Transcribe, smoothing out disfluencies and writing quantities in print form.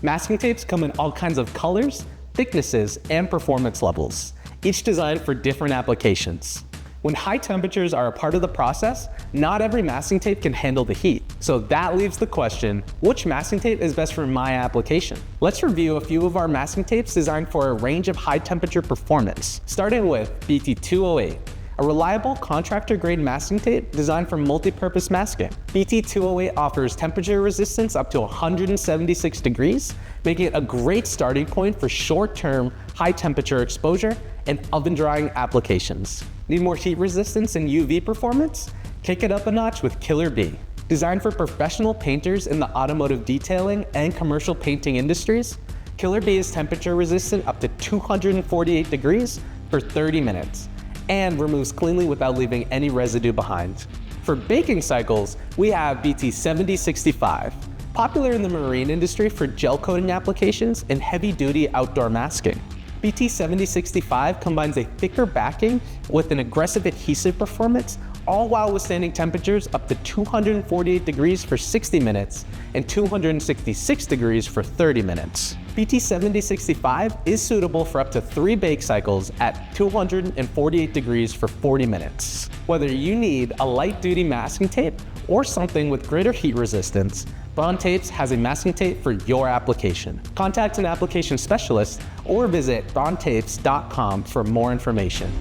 Masking tapes come in all kinds of colors, thicknesses, and performance levels, each designed for different applications. When high temperatures are a part of the process, not every masking tape can handle the heat. So that leaves the question, which masking tape is best for my application? Let's review a few of our masking tapes designed for a range of high temperature performance, starting with BT208, a reliable contractor-grade masking tape designed for multi-purpose masking. BT208 offers temperature resistance up to 176 degrees, making it a great starting point for short-term, high-temperature exposure and oven-drying applications. Need more heat resistance and UV performance? Kick it up a notch with Killer B. Designed for professional painters in the automotive detailing and commercial painting industries, Killer B is temperature resistant up to 248 degrees for 30 minutes. And removes cleanly without leaving any residue behind. For baking cycles, we have BT7065, popular in the marine industry for gel coating applications and heavy-duty outdoor masking. BT7065 combines a thicker backing with an aggressive adhesive performance, all while withstanding temperatures up to 248 degrees for 60 minutes and 266 degrees for 30 minutes. BT7065 is suitable for up to 3 bake cycles at 248 degrees for 40 minutes. Whether you need a light-duty masking tape or something with greater heat resistance, Bron Tapes has a masking tape for your application. Contact an application specialist or visit brontapes.com for more information.